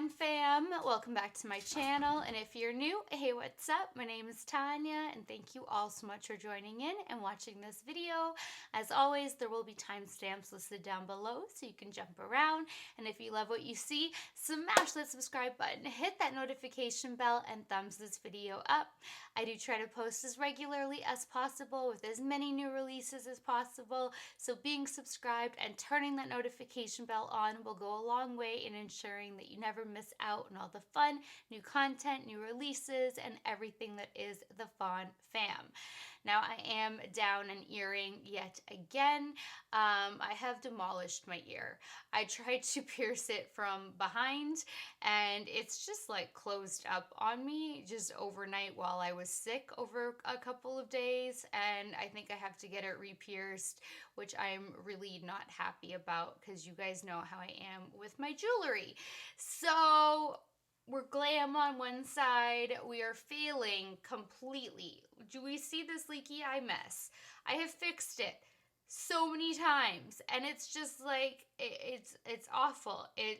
Fawn fam, welcome back to my channel, and if you're new, hey, what's up? My name is Tanya, and thank you all so much for joining in and watching this video. As always, there will be timestamps listed down below so you can jump around, and if you love what you see, smash that subscribe button, hit that notification bell, and thumbs this video up. I do try to post as regularly as possible with as many new releases as possible, so being subscribed and turning that notification bell on will go a long way in ensuring that you never miss out on all the fun, new content, new releases, and everything that is the Fawn fam. Now I am down an earring yet again. I have demolished my ear. I tried to pierce it from behind and it's just like closed up on me just overnight while I was sick over a couple of days, and I think I have to get it re-pierced, which I'm really not happy about because you guys know how I am with my jewelry. So we're glam on one side, we are failing completely. Do we see this leaky eye mess? I have fixed it so many times and it's just like it's awful. I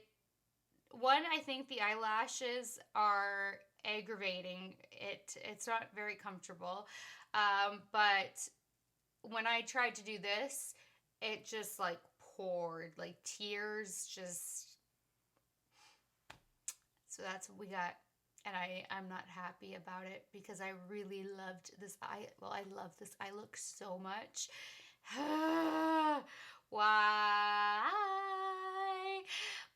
think the eyelashes are aggravating. It's not very comfortable, but when I tried to do this, it just like poured, like tears just. So that's what we got, and I'm not happy about it because I really loved this eye. Well, I love this eye look so much. Why?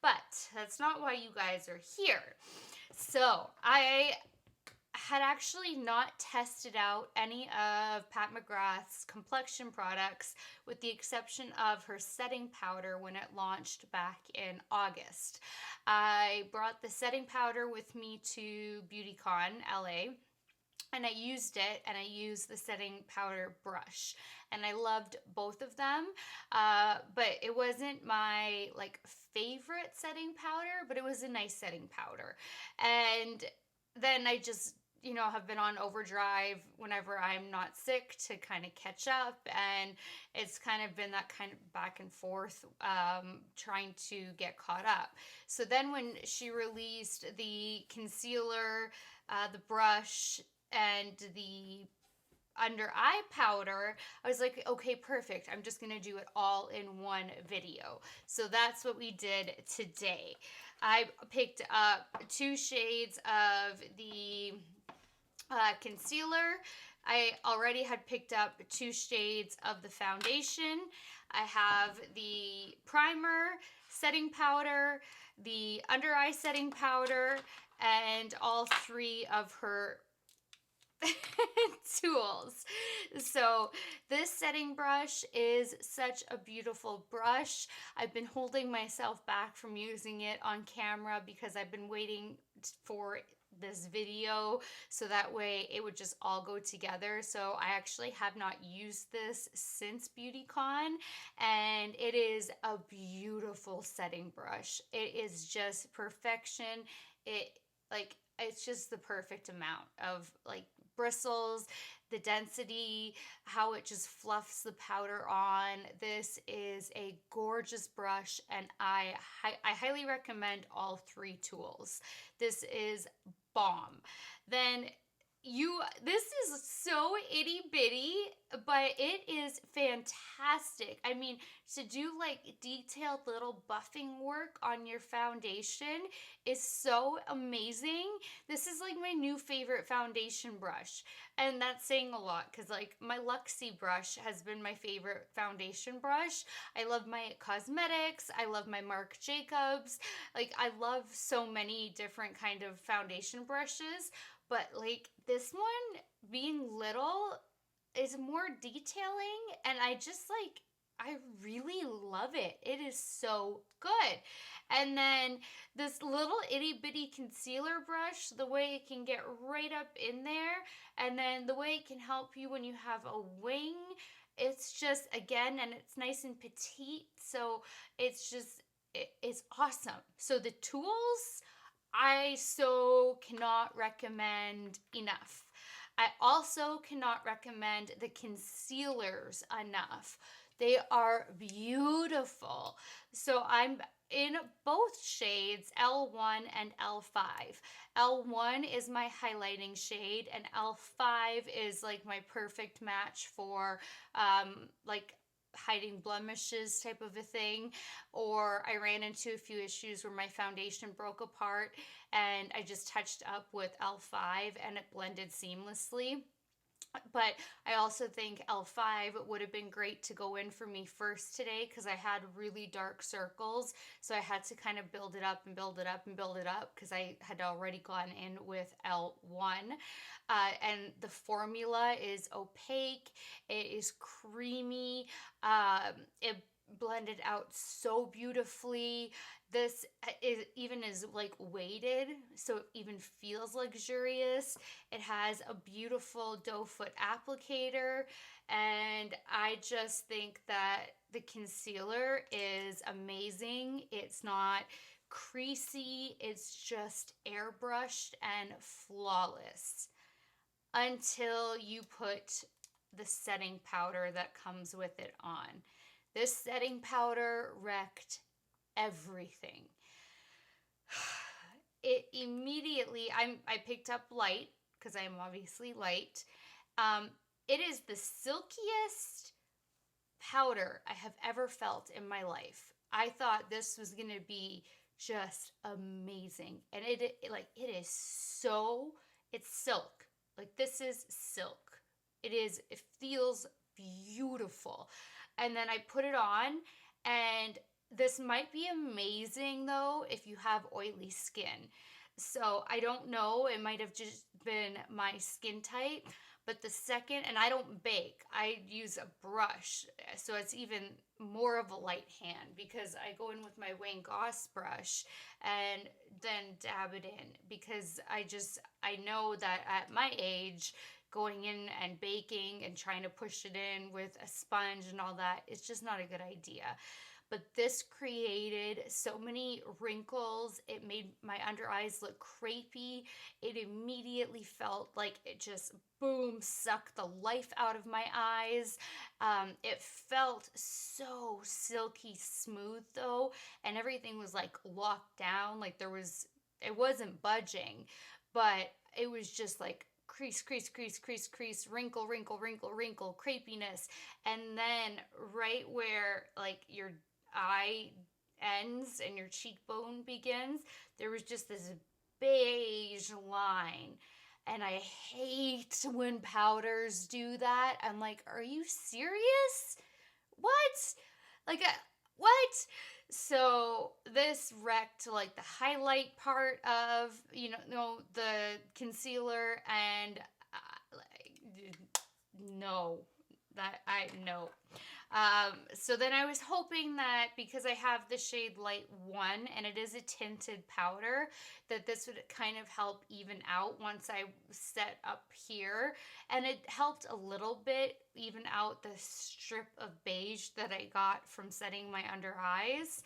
But that's not why you guys are here. So I had actually not tested out any of Pat McGrath's Complexion products with the exception of her setting powder when it launched back in August. I brought the setting powder with me to BeautyCon LA and I used it, and I used the setting powder brush, and I loved both of them, but it wasn't my like favorite setting powder, but it was a nice setting powder. And then I just have been on overdrive whenever I'm not sick to kind of catch up, and it's kind of been that kind of back and forth trying to get caught up. So then when she released the concealer, the brush, and the under eye powder, I was like, okay, perfect. I'm just gonna do it all in one video. So that's what we did today. I picked up 2 shades of the concealer. I already had picked up 2 shades of the foundation. I have the primer, setting powder, the under eye setting powder, and all 3 of her tools. So this setting brush is such a beautiful brush. I've been holding myself back from using it on camera because I've been waiting for this video so that way it would just all go together. So I actually have not used this since BeautyCon, and it is a beautiful setting brush. It is just perfection. It's just the perfect amount of like bristles, the density, how it just fluffs the powder on. This is a gorgeous brush, and I highly recommend all 3 tools. This is bomb. Then this is so itty bitty, but it is fantastic. I mean, to do like detailed little buffing work on your foundation is so amazing. This is like my new favorite foundation brush, and that's saying a lot because like my Luxie brush has been my favorite foundation brush. I love my cosmetics. I love my Marc Jacobs. Like I love so many different kind of foundation brushes, but like this one being little is more detailing, and I really love it. It is so good. And then this little itty bitty concealer brush, the way it can get right up in there, and then the way it can help you when you have a wing, it's just, again, and it's nice and petite, so it's just, it's awesome. So the tools, I so cannot recommend enough. I also cannot recommend the concealers enough. They are beautiful. So in both shades, L1 and L5. L1 is my highlighting shade, and L5 is like my perfect match for like hiding blemishes type of a thing. Or I ran into a few issues where my foundation broke apart and I just touched up with L5 and it blended seamlessly. But I also think L5 would have been great to go in for me first today because I had really dark circles. So I had to kind of build it up and build it up and build it up because I had already gone in with L1. And the formula is opaque, it is creamy, it blended out so beautifully. This is even is like weighted, so it even feels luxurious. It has a beautiful doe foot applicator, and I just think that the concealer is amazing. It's not creasy, it's just airbrushed and flawless until you put the setting powder that comes with it on. This setting powder wrecked everything. It immediately, I picked up light because I am obviously light. Um, it is the silkiest powder I have ever felt in my life. I thought this was gonna be just amazing, and it is so, it's silk. Like this is silk. It feels beautiful. And then I put it on, and this might be amazing though if you have oily skin. So I don't know, it might have just been my skin type, but the second, and I don't bake, I use a brush, so it's even more of a light hand because I go in with my Wayne Goss brush and then dab it in because I know that at my age, going in and baking and trying to push it in with a sponge and all that, it's just not a good idea. But this created so many wrinkles. It made my under eyes look crepey. It immediately felt like it just boom sucked the life out of my eyes. It felt so silky smooth though, and everything was like locked down. Like it wasn't budging, but it was just like crease, crease, crease, crease, crease, wrinkle, wrinkle, wrinkle, wrinkle, crepiness. And then right where like your eye ends and your cheekbone begins, there was just this beige line. And I hate when powders do that. I'm like, are you serious? What? Like, what? So this wrecked like the highlight part of, the concealer, and like, no, that I no. So then I was hoping that because I have the shade Light 1 and it is a tinted powder, that this would kind of help even out once I set up here. And it helped a little bit even out the strip of beige that I got from setting my under eyes,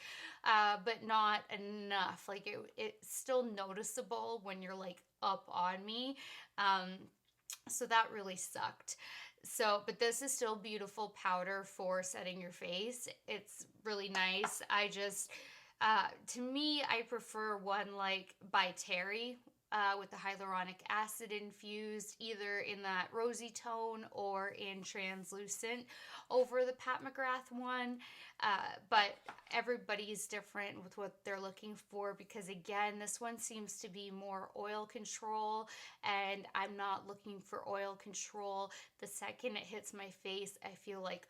but not enough. Like it's still noticeable when you're like up on me. So that really sucked. So, but this is still beautiful powder for setting your face. It's really nice. To me, I prefer one like by Terry with the hyaluronic acid infused, either in that rosy tone or in translucent over the Pat McGrath one. But everybody's different with what they're looking for because, again, this one seems to be more oil control, and I'm not looking for oil control. The second it hits my face, I feel like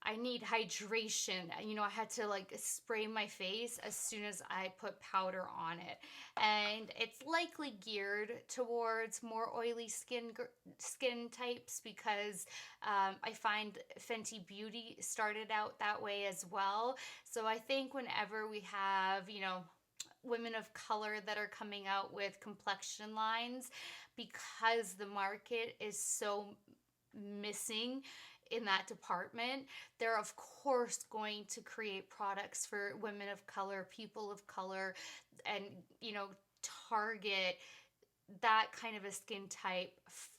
I need hydration. I had to like spray my face as soon as I put powder on it. And it's likely geared towards more oily skin types because I find Fenty Beauty started out that way as well. So I think whenever we have, women of color that are coming out with complexion lines, because the market is so missing in that department, they're of course going to create products for women of color, people of color, and target that kind of a skin type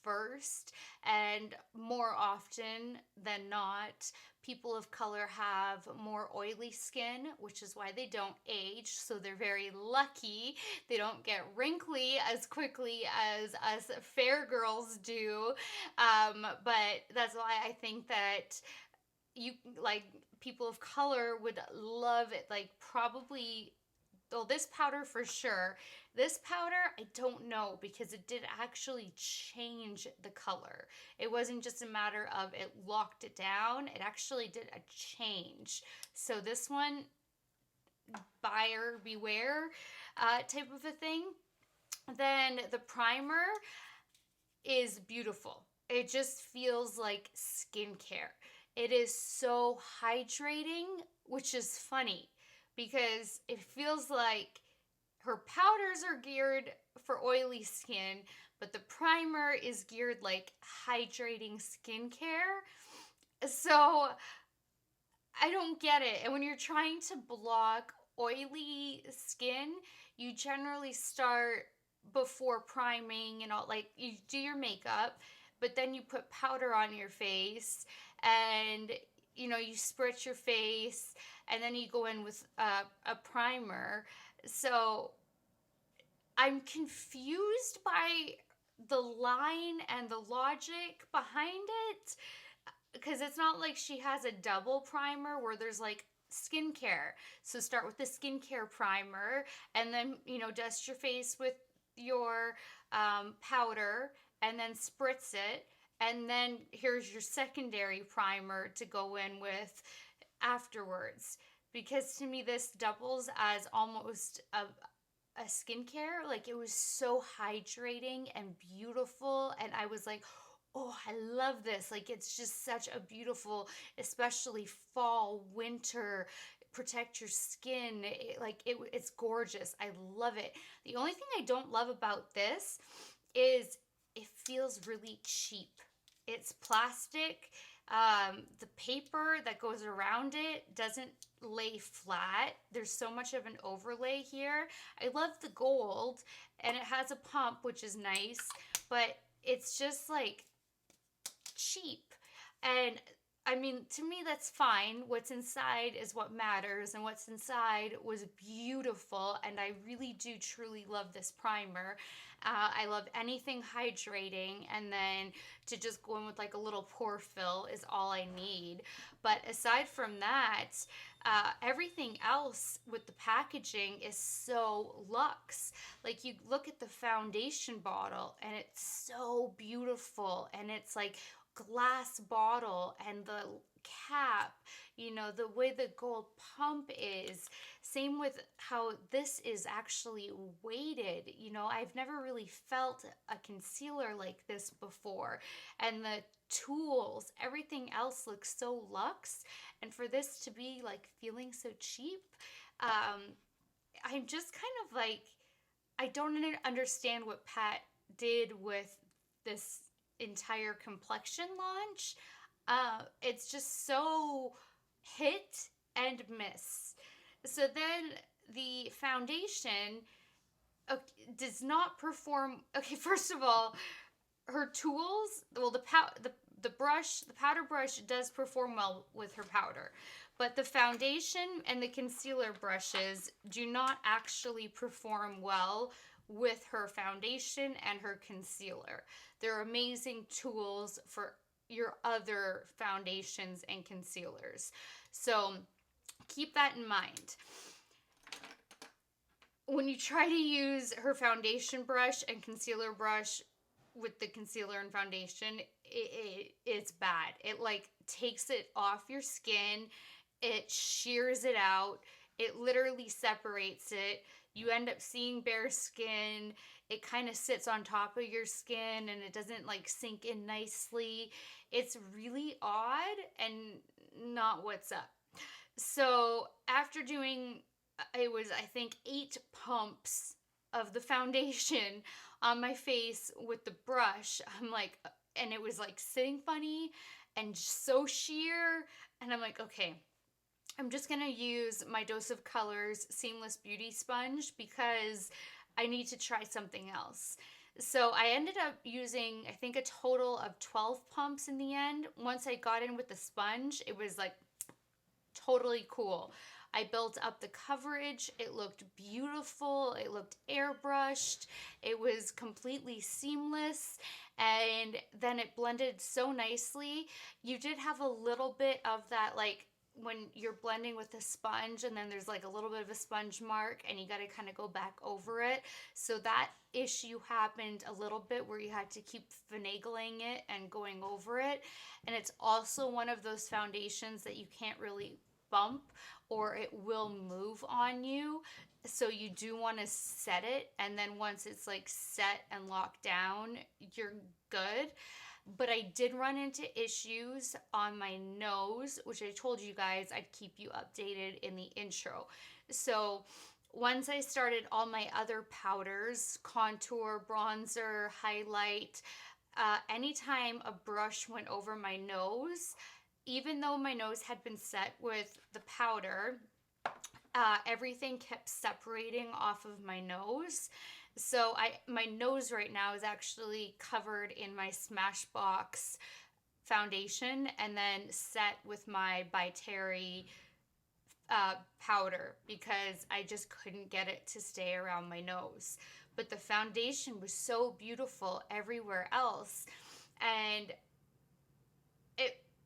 first. And more often than not, People of color have more oily skin, which is why they don't age. So they're very lucky. They don't get wrinkly as quickly as us fair girls do. But that's why I think that you like people of color would love it. Like, probably, well, this powder for sure. This powder, I don't know, because it did actually change the color. It wasn't just a matter of it locked it down, it actually did a change. So this one, buyer beware type of a thing. Then the primer is beautiful. It just feels like skincare. It is so hydrating, which is funny because it feels like her powders are geared for oily skin, but the primer is geared like hydrating skincare. So I don't get it. And when you're trying to block oily skin, you generally start before priming and all, like you do your makeup, but then you put powder on your face and you spritz your face and then you go in with a primer. So I'm confused by the line and the logic behind it because it's not like she has a double primer where there's like skincare. So start with the skincare primer and then, dust your face with your powder and then spritz it. And then here's your secondary primer to go in with afterwards. Because to me, this doubles as almost a skincare. Like, it was so hydrating and beautiful. And I was like, oh, I love this. Like, it's just such a beautiful, especially fall, winter, protect your skin. It's gorgeous. I love it. The only thing I don't love about this is it feels really cheap. It's plastic. The paper that goes around it doesn't lay flat. There's so much of an overlay here. I love the gold and it has a pump, which is nice, but it's just like cheap. And I mean, to me, that's fine. What's inside is what matters, and what's inside was beautiful. And I really do truly love this primer. I love anything hydrating, and then to just go in with like a little pore fill is all I need. But aside from that, everything else with the packaging is so luxe. Like, you look at the foundation bottle, and it's so beautiful, and it's like glass bottle, and the cap, the way the gold pump is. Same with how this is actually weighted. I've never really felt a concealer like this before. And the tools, everything else looks so luxe. And for this to be like feeling so cheap, I'm just kind of like, I don't understand what Pat did with this entire Complexion launch. It's just so hit and miss. So then the foundation does not perform. Okay, first of all, her tools, well, the brush, the powder brush does perform well with her powder, but the foundation and the concealer brushes do not actually perform well with her foundation and her concealer. They're amazing tools for your other foundations and concealers. So keep that in mind. When you try to use her foundation brush and concealer brush with the concealer and foundation, it's bad. It like takes it off your skin. It shears it out. It literally separates it. You end up seeing bare skin. It kind of sits on top of your skin and it doesn't like sink in nicely. It's really odd and not what's up. So after doing, it was, I think, 8 pumps of the foundation on my face with the brush, I'm like, and it was like sitting funny and so sheer. And I'm like, okay, I'm just going to use my Dose of Colors Seamless Beauty Sponge because I need to try something else. So I ended up using, I think, a total of 12 pumps in the end. Once I got in with the sponge, it was like totally cool. I built up the coverage. It looked beautiful. It looked airbrushed. It was completely seamless. And then it blended so nicely. You did have a little bit of that, like, when you're blending with a sponge and then there's like a little bit of a sponge mark and you got to kind of go back over it. So that issue happened a little bit where you had to keep finagling it and going over it. And it's also one of those foundations that you can't really bump or it will move on you. So you do want to set it, and then once it's like set and locked down, you're good. But I did run into issues on my nose, which I told you guys I'd keep you updated in the intro. So once I started all my other powders, contour, bronzer, highlight, anytime a brush went over my nose, even though my nose had been set with the powder, everything kept separating off of my nose. So my nose right now is actually covered in my Smashbox foundation and then set with my by Terry powder because I just couldn't get it to stay around my nose. But the foundation was so beautiful everywhere else, and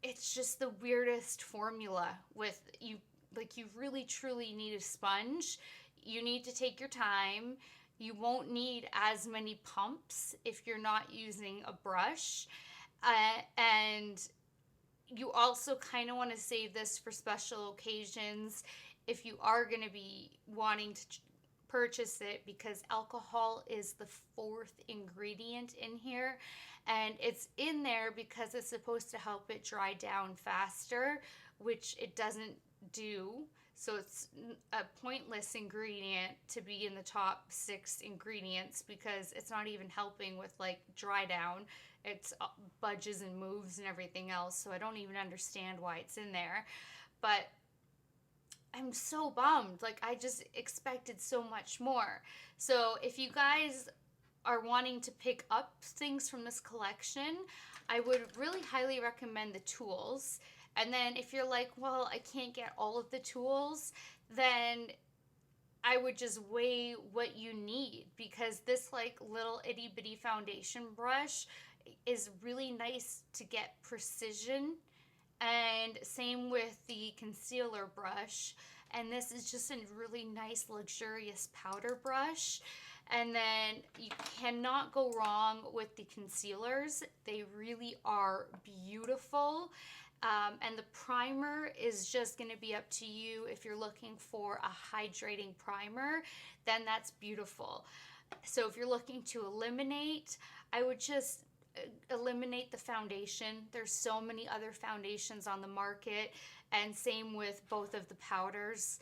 it's just the weirdest formula with you. Like, you really truly need a sponge. You need to take your time. You won't need as many pumps if you're not using a brush. And you also kind of want to save this for special occasions if you are going to be wanting to purchase it, because alcohol is the fourth ingredient in here, and it's in there because it's supposed to help it dry down faster, which it doesn't do. So it's a pointless ingredient to be in the top 6 ingredients because it's not even helping with like dry down. It's budges and moves and everything else. So I don't even understand why it's in there. But I'm so bummed. Like, I just expected so much more. So if you guys are wanting to pick up things from this collection, I would really highly recommend the tools. And then if you're like, well, I can't get all of the tools, then I would just weigh what you need, because this like little itty bitty foundation brush is really nice to get precision, and same with the concealer brush. And this is just a really nice luxurious powder brush. And then you cannot go wrong with the concealers. They really are beautiful. And the primer is just going to be up to you. If you're looking for a hydrating primer, then that's beautiful. So if you're looking to eliminate, I would just eliminate the foundation. There's so many other foundations on the market, and same with both of the powders.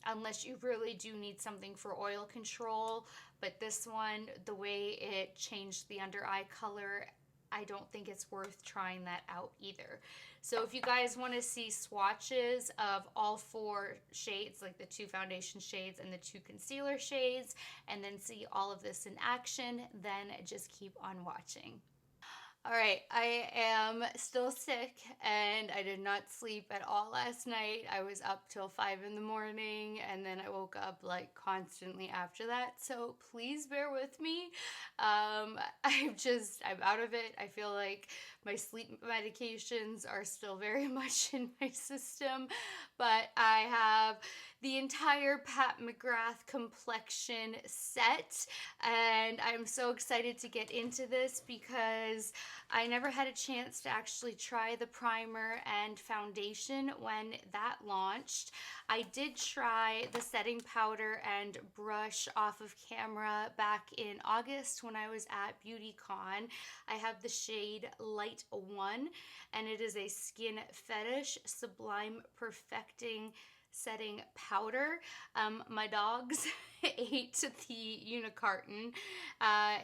Unless you really do need something for oil control. But this one, the way it changed the under eye color, I don't think it's worth trying that out either. So if you guys want to see swatches of all 4 shades, like the 2 foundation shades and the 2 concealer shades, and then see all of this in action, then just keep on watching. All right, I am still sick and I did not sleep at all last night. I was up till 5 in the morning and then I woke up like constantly after that. So please bear with me. I'm out of it. I feel like my sleep medications are still very much in my system, but I have the entire Pat McGrath Complexion set, and I'm so excited to get into this because I never had a chance to actually try the primer and foundation when that launched. I did try the setting powder and brush off of camera back in August when I was at BeautyCon. I have the shade Light 1, and it is a Skin Fetish Sublime Perfecting setting powder. My dogs ate the unicarton.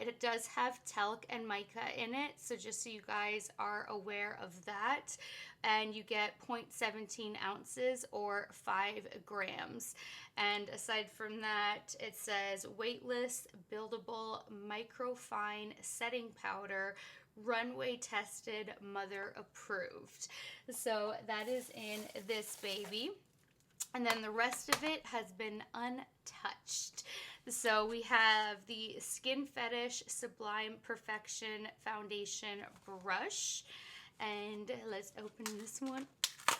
It does have talc and mica in it, so just so you guys are aware of that. And you get 0.17 ounces or 5 grams. And aside from that, it says weightless, buildable, microfine setting powder, runway tested, mother approved. So that is in this baby. And then the rest of it has been untouched. So we have the Skin Fetish Sublime Perfection Foundation Brush. And let's open this one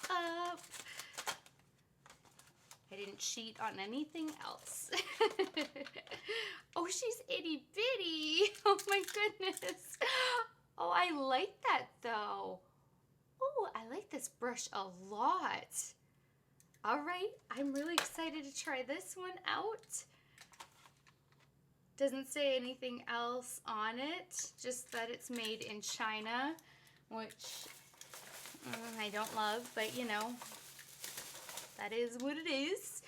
up. I didn't cheat on anything else. Oh, she's itty bitty. Oh my goodness. Oh, I like that though. Oh, I like this brush a lot. All right, I'm really excited to try this one out. Doesn't say anything else on it, just that it's made in China, which I don't love, but you know, that is what it is.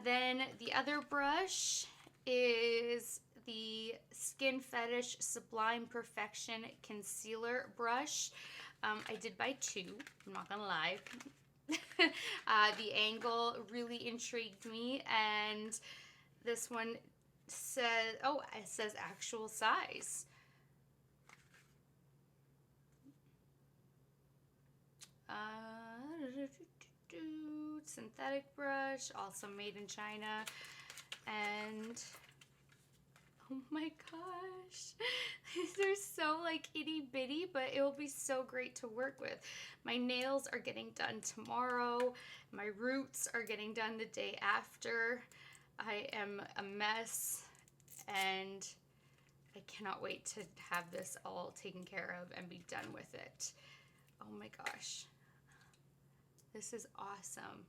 Then the other brush is the Skin Fetish Sublime Perfection Concealer Brush. I did buy two, I'm not gonna lie. The angle really intrigued me, and this one says, oh, it says actual size. Synthetic brush, also made in China, and oh my gosh, these are so like itty bitty, but it will be so great to work with. My nails are getting done tomorrow. My roots are getting done the day after. I am a mess, and I cannot wait to have this all taken care of and be done with it. Oh my gosh, this is awesome.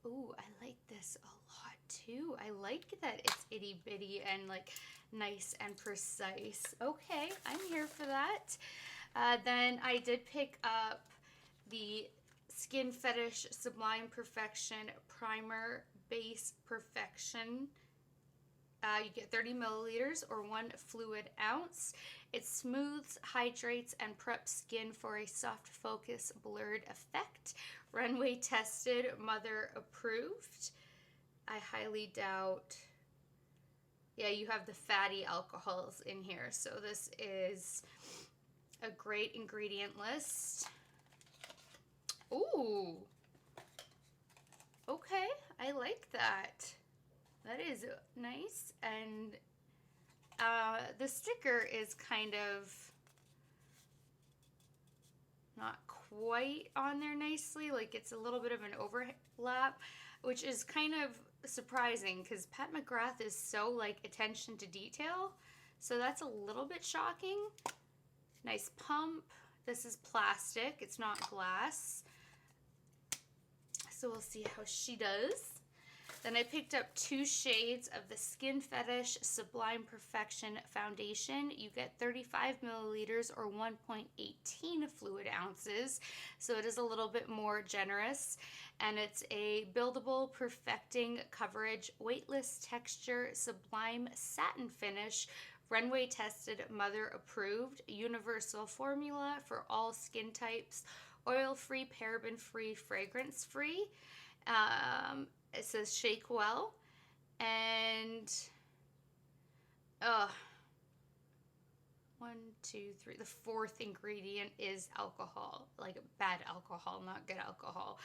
Ooh, I like this a lot too. I like that it's itty bitty and like nice and precise. Okay, I'm here for that. Then I did pick up the Skin Fetish Sublime Perfection Primer Base Perfection. You get 30 milliliters or 1 fluid ounce. It smooths, hydrates, and preps skin for a soft focus blurred effect. Runway tested, mother approved. I highly doubt. Yeah, you have the fatty alcohols in here. So this is a great ingredient list. Ooh. Okay, I like that. That is nice. And the sticker is kind of not quite on there nicely. Like it's a little bit of an overlap, which is kind of surprising because Pat McGrath is so like attention to detail. So that's a little bit shocking. Nice pump. This is plastic. It's not glass. So we'll see how she does. Then I picked up 2 shades of the Skin Fetish Sublime Perfection Foundation. You get 35 milliliters or 1.18 fluid ounces. So it is a little bit more generous. And it's a buildable, perfecting coverage, weightless texture, sublime satin finish, runway tested, mother approved, universal formula for all skin types, oil-free, paraben-free, fragrance-free. It says shake well, and 1, 2, 3. The 4th ingredient is alcohol, like bad alcohol, not good alcohol.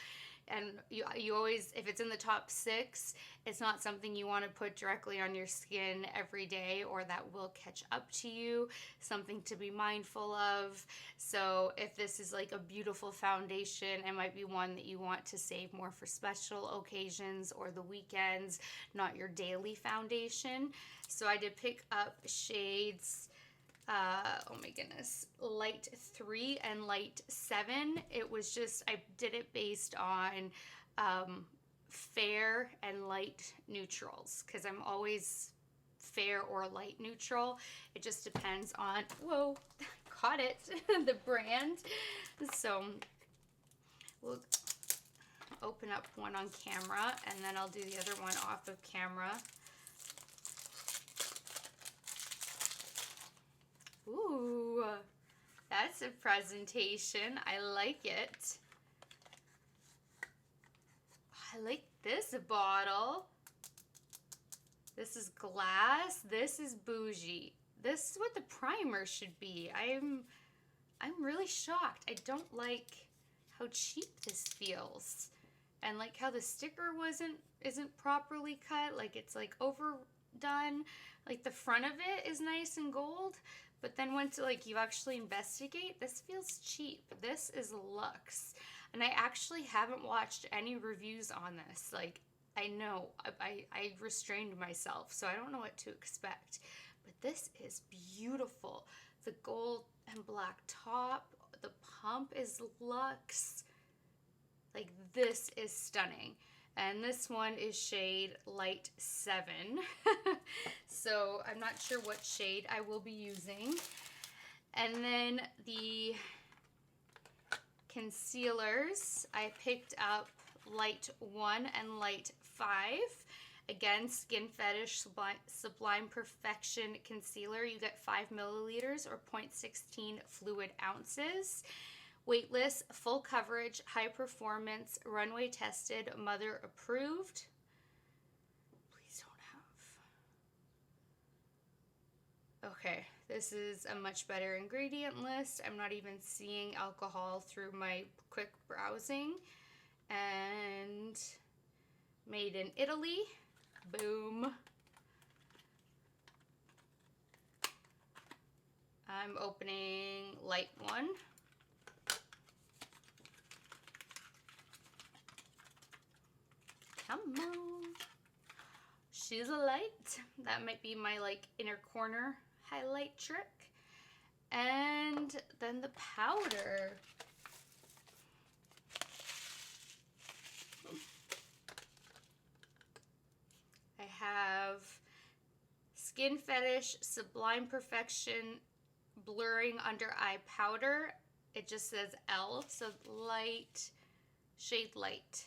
And you always, if it's in the top 6, it's not something you want to put directly on your skin every day, or that will catch up to you. Something to be mindful of. So if this is like a beautiful foundation, it might be one that you want to save more for special occasions or the weekends, not your daily foundation. So I did pick up shades oh my goodness, light 3 and light 7. It was just, I did it based on fair and light neutrals, because I'm always fair or light neutral. It just depends on, whoa, caught it, the brand. So We'll open up one on camera and then I'll do the other one off of camera. Ooh, that's a presentation. I like it. I like this bottle. This is glass. This is bougie. This is what the primer should be. I'm really shocked. I don't like how cheap this feels. And like how the sticker isn't properly cut. Like it's like overdone. Like the front of it is nice and gold. But then once like you actually investigate, this feels cheap. This is luxe. And I actually haven't watched any reviews on this. Like I know, I restrained myself, so I don't know what to expect. But this is beautiful. The gold and black top, the pump is luxe. Like this is stunning. And this one is shade Light 7. So I'm not sure what shade I will be using. And then the concealers, I picked up Light 1 and Light 5. Again, Skin Fetish Sublime Perfection Concealer. You get 5 milliliters or 0.16 fluid ounces. Weightless, full coverage, high performance, runway tested, mother approved. Please don't have. Okay, this is a much better ingredient list. I'm not even seeing alcohol through my quick browsing. And made in Italy. Boom. I'm opening Light 1. Come on. She's a light. That might be my like inner corner highlight trick. And then the powder. I have Skin Fetish Sublime Perfection Blurring Under Eye Powder. It just says L, so light, shade light.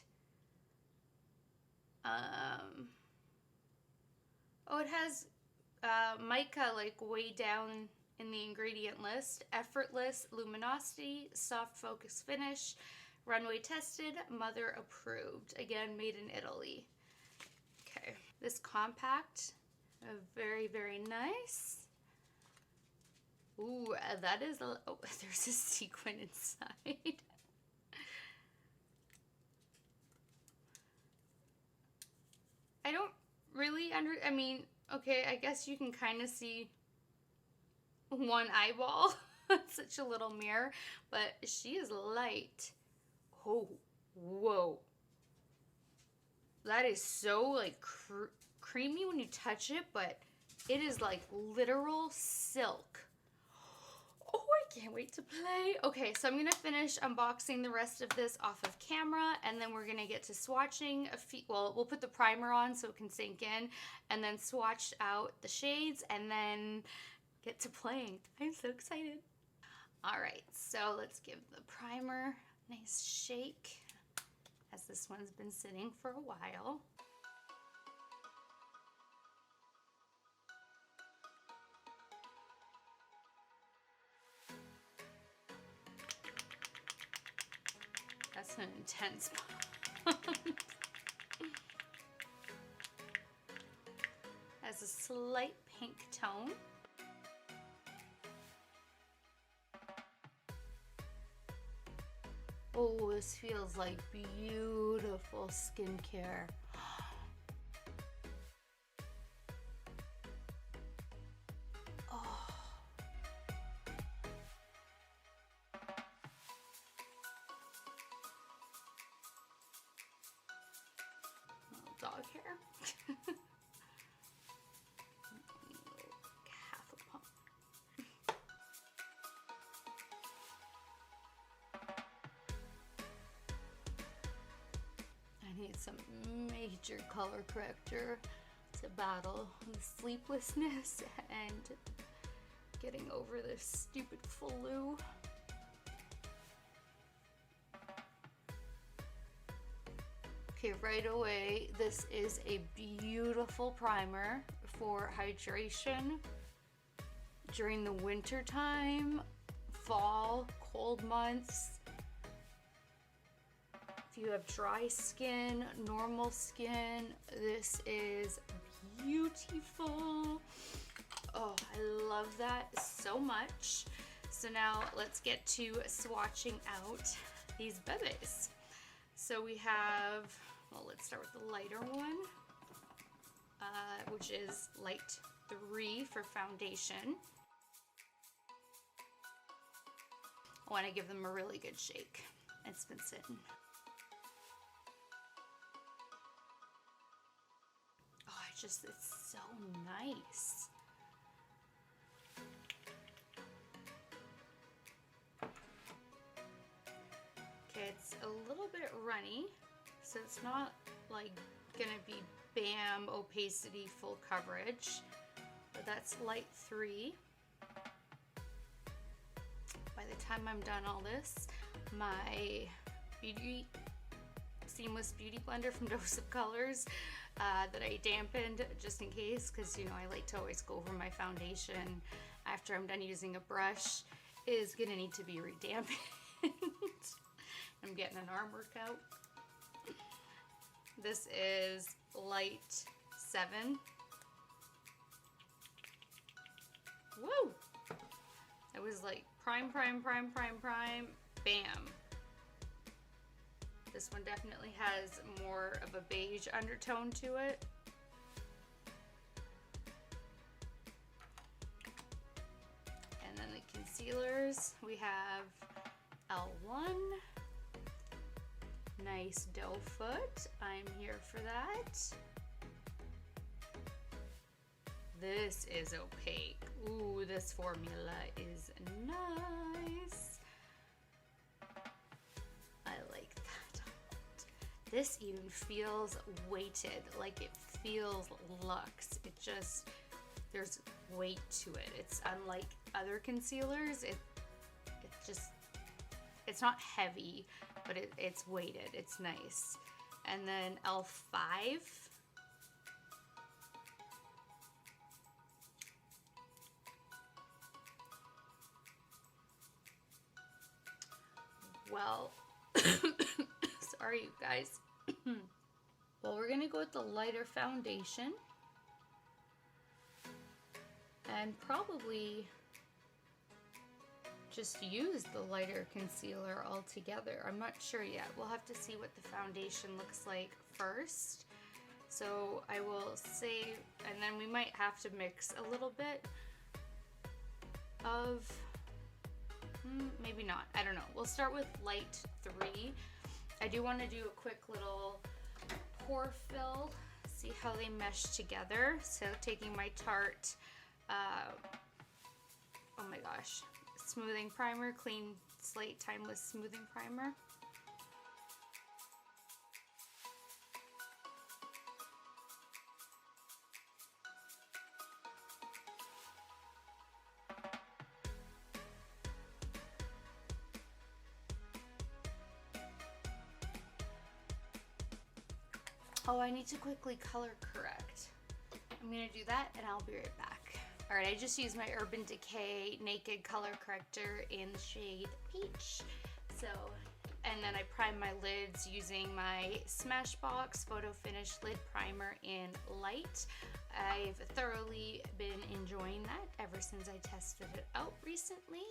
Oh, it has mica like way down in the ingredient list. Effortless luminosity, soft focus finish, runway tested, mother approved. Again, made in Italy. Okay, this compact, very, very nice. Ooh, that is a, oh, there's a sequin inside. I don't really I mean, okay, I guess you can kind of see one eyeball. It's such a little mirror, but she is light. Oh, whoa. That is so like creamy when you touch it, but it is like literal silk. Oh, I can't wait to play. Okay, so I'm gonna finish unboxing the rest of this off of camera, and then we're gonna get to swatching well, we'll put the primer on so it can sink in, and then swatch out the shades, and then get to playing. I'm so excited. All right, so let's give the primer a nice shake, as this one's been sitting for a while. That's an intense pump. Has a slight pink tone. Oh, this feels like beautiful skincare. Dog hair. Half a pump. I need some major color corrector to battle the sleeplessness and getting over this stupid flu. Okay, right away, this is a beautiful primer for hydration during the winter time, fall, cold months. If you have dry skin, normal skin, this is beautiful. Oh, I love that so much. So now let's get to swatching out these bebes. So we have, well, let's start with the lighter one, which is light 3 for foundation. I want to give them a really good shake. It's been sitting. Oh, it's so nice. Okay, it's a little bit runny, so it's not like gonna be bam opacity full coverage, but that's light 3. By the time I'm done all this, my seamless beauty blender from Dose of Colors that I dampened just in case, because you know I like to always go over my foundation after I'm done using a brush, is gonna need to be redampened. I'm getting an arm workout. This is light 7. Woo! It was like prime, bam. This one definitely has more of a beige undertone to it. And then the concealers, we have L1. Nice doe foot. I'm here for that. This is opaque. Ooh, this formula is nice. I like that a lot. This even feels weighted, like it feels luxe. It just, there's weight to it. It's unlike other concealers. It's not heavy, but it's weighted. It's nice. And then L5. Well, sorry you guys. Well, we're gonna go with the lighter foundation and probably just use the lighter concealer altogether. I'm not sure yet. We'll have to see what the foundation looks like first. So I will save, and then we might have to mix a little bit of, maybe not, I don't know. We'll start with light 3. I do want to do a quick little pore fill, see how they mesh together. So taking my Tarte, oh my gosh, smoothing primer, Clean Slate Timeless Smoothing Primer. Oh, I need to quickly color correct. I'm gonna do that and I'll be right back. All right, I just used my Urban Decay Naked Color Corrector in the shade Peach. So, and then I primed my lids using my Smashbox Photo Finish Lid Primer in Light. I've thoroughly been enjoying that ever since I tested it out recently.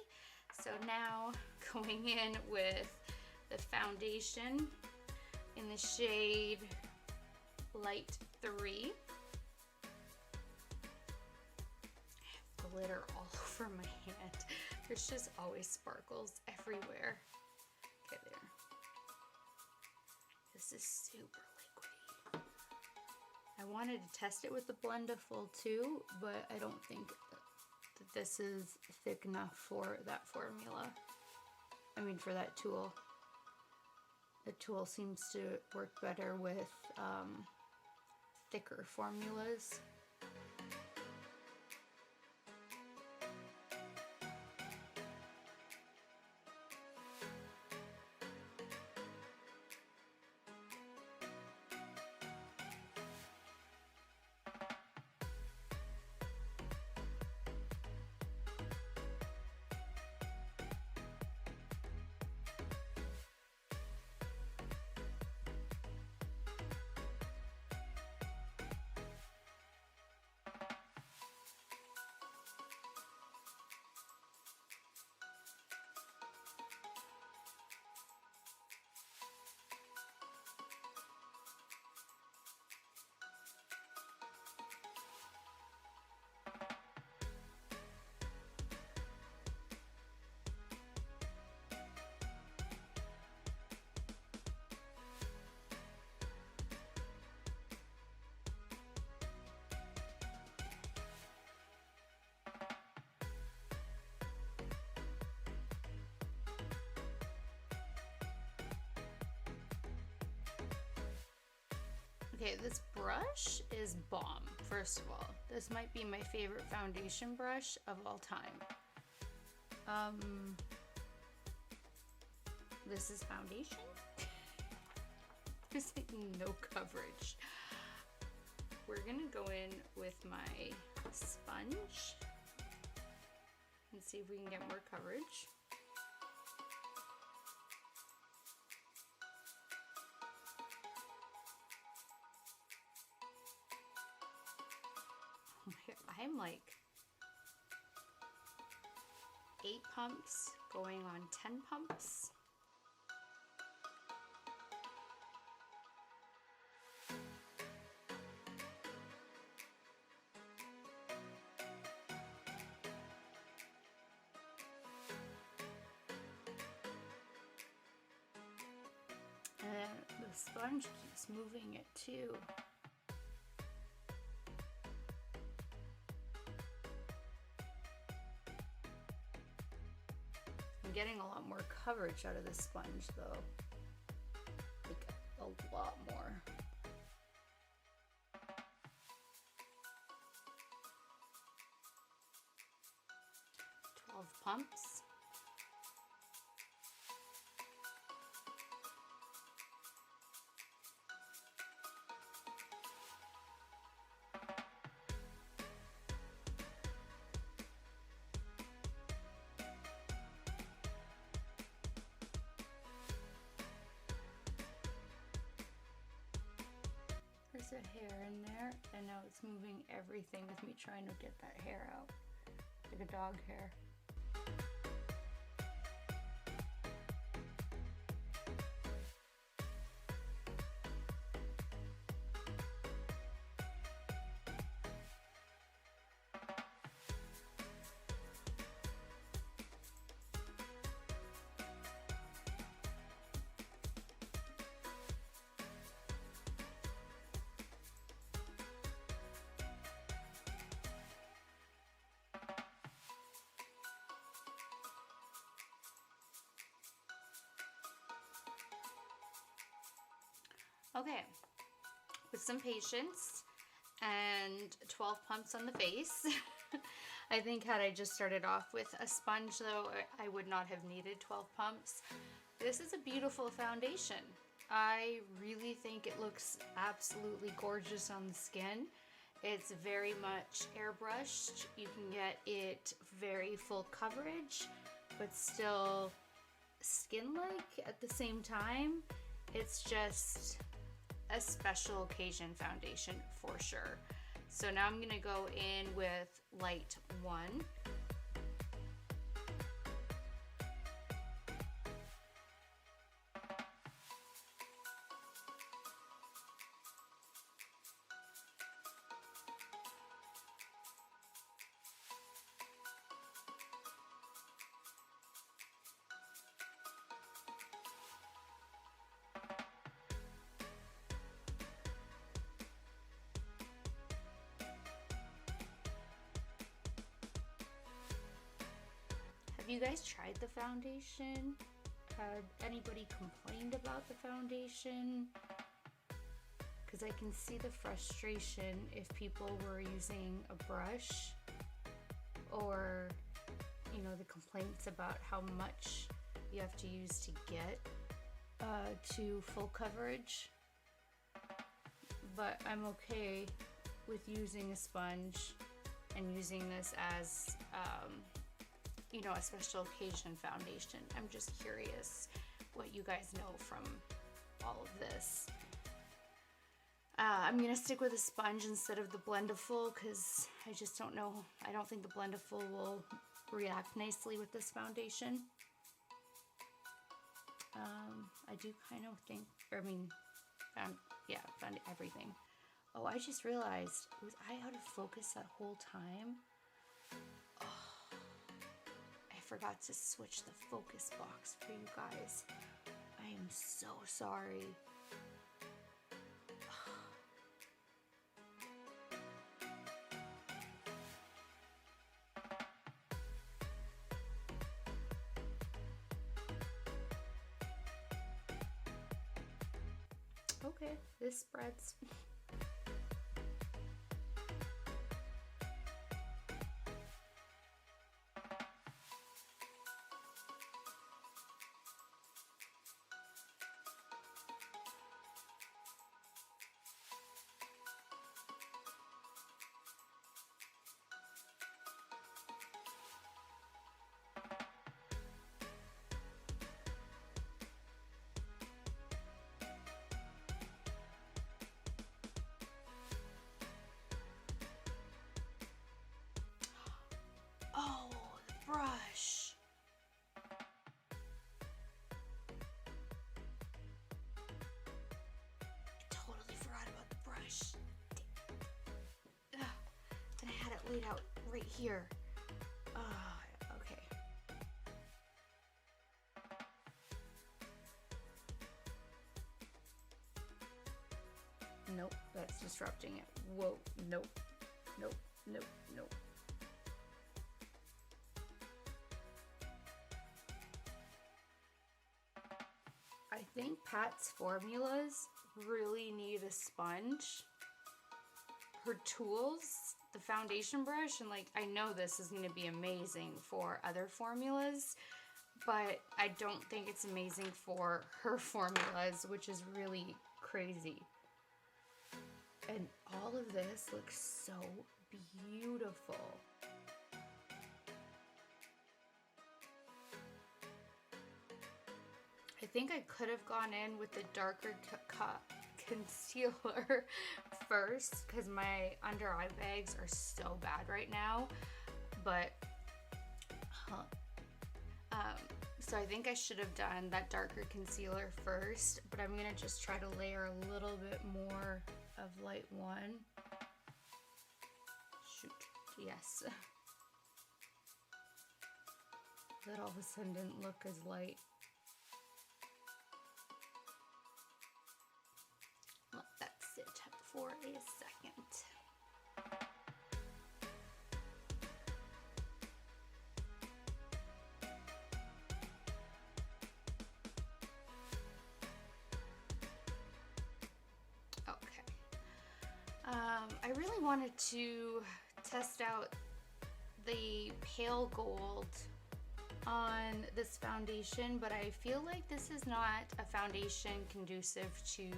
So now going in with the foundation in the shade Light 3. Glitter all over my hand. There's just always sparkles everywhere. Okay, there. This is super liquidy. I wanted to test it with the Blendiful too, but I don't think that this is thick enough for that formula. I mean, for that tool. The tool seems to work better with thicker formulas. Okay, this brush is bomb, first of all. This might be my favorite foundation brush of all time. This is foundation. There's like no coverage. We're gonna go in with my sponge and see if we can get more coverage. Oh my God, I'm like 8 pumps going on 10 pumps. And the sponge keeps moving it too. I'm getting a lot more coverage out of this sponge though. Like a lot more. Pumps. There's a hair in there, and now it's moving everything with me trying to get that hair out. Like a dog hair. Okay, with some patience and 12 pumps on the face. I think had I just started off with a sponge though, I would not have needed 12 pumps. This is a beautiful foundation. I really think it looks absolutely gorgeous on the skin. It's very much airbrushed. You can get it very full coverage, but still skin-like at the same time. It's just a special occasion foundation for sure. So now I'm gonna go in with light 1. Have you guys tried the foundation? Had anybody complained about the foundation? Because I can see the frustration if people were using a brush, or you know, the complaints about how much you have to use to get to full coverage. But I'm okay with using a sponge and using this as you know, a special occasion foundation. I'm just curious what you guys know from all of this. I'm gonna stick with a sponge instead of the Blendiful because I just don't know. I don't think the Blendiful will react nicely with this foundation. I do kind of think, or I mean, yeah, found everything. Oh, I just realized, was I out of focus that whole time? I forgot to switch the focus box for you guys. I am so sorry. Okay, this spreads. laid out right here. Okay. Nope, that's disrupting it. Whoa, nope, nope, nope, nope. I think Pat's formulas really need a sponge. Her tools, the foundation brush, and like, I know this is gonna be amazing for other formulas, but I don't think it's amazing for her formulas, which is really crazy. And all of this looks so beautiful. I think I could have gone in with the darker concealer first, because my under eye bags are so bad right now, but so I think I should have done that darker concealer first, but I'm gonna just try to layer a little bit more of light one. Shoot, yes. That all of a sudden didn't look as light. Let that sit for a second. I really wanted to test out the pale gold on this foundation, but I feel like this is not a foundation conducive to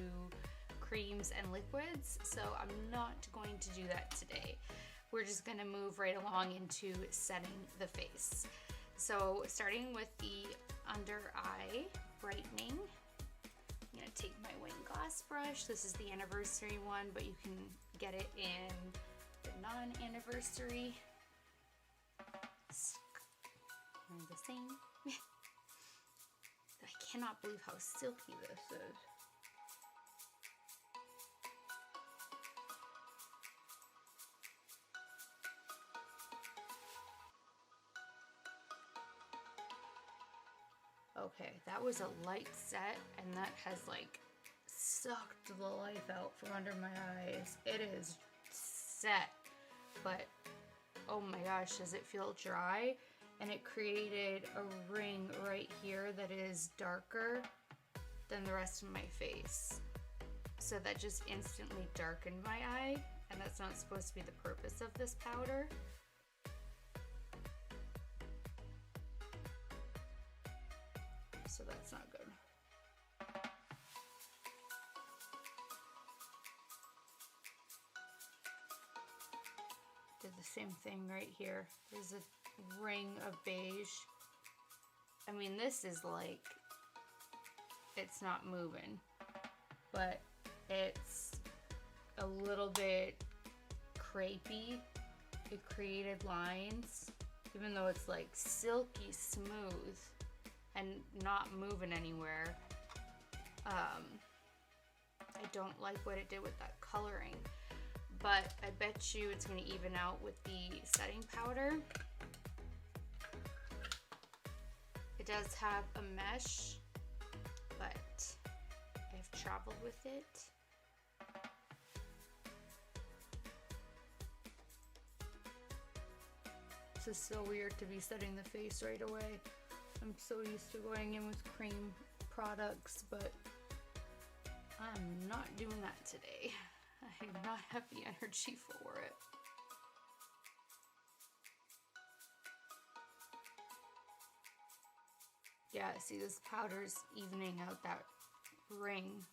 creams and liquids, so I'm not going to do that today. We're just gonna move right along into setting the face. So starting with the under eye brightening, I'm gonna take my wing gloss brush. This is the anniversary one, but you can get it in the non-anniversary. The same. I cannot believe how silky this is. Okay, that was a light set, and that has like sucked the life out from under my eyes. It is set, but oh my gosh, does it feel dry? And it created a ring right here that is darker than the rest of my face. So that just instantly darkened my eye, and that's not supposed to be the purpose of this powder. So that's not good. Did the same thing right here. There's a ring of beige. I mean, this is like, it's not moving, but it's a little bit crepey. It created lines, even though it's like silky smooth and not moving anywhere. I don't like what it did with that coloring, but I bet you it's gonna even out with the setting powder. It does have a mesh, but I've traveled with it. This is so weird to be setting the face right away. I'm so used to going in with cream products, but I'm not doing that today. I do not have the energy for it. Yeah, see, this powder's evening out that ring.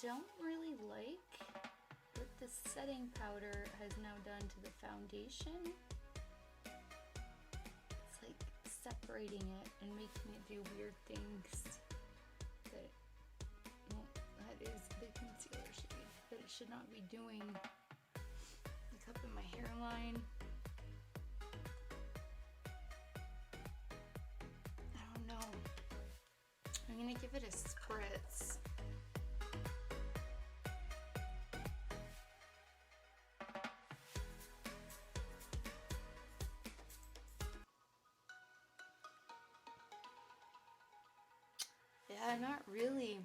don't really like what this setting powder has now done to the foundation. It's like separating it and making it do weird things that, well, that is the concealer shade that it should not be doing. Like up in my hairline. I don't know. I'm gonna give it a spritz. Yeah, not really.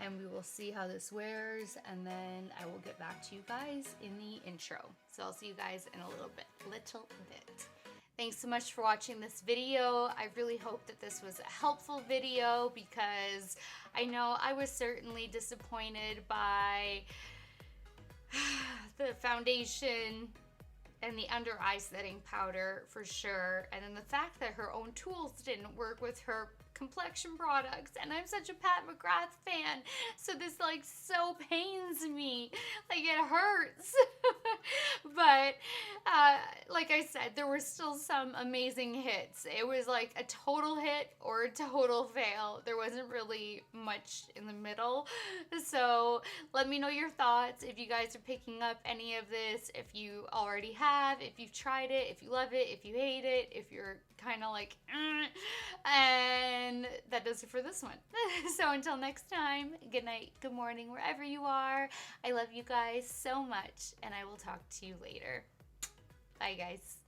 And we will see how this wears, and then I will get back to you guys in the intro. So I'll see you guys in a little bit. Thanks so much for watching this video. I really hope that this was a helpful video, because I know I was certainly disappointed by the foundation and the under eye setting powder for sure. And then the fact that her own tools didn't work with her Complexion products, and I'm such a Pat McGrath fan, so this like so pains me, like it hurts. But like I said, there were still some amazing hits. It was like a total hit or a total fail. There wasn't really much in the middle. So let me know your thoughts, if you guys are picking up any of this, if you already have, if you've tried it, if you love it, if you hate it, if you're kind of like and that does it for this one. So until next time, good night, good morning, wherever you are. I love you guys so much, and I will talk to you later. Bye guys.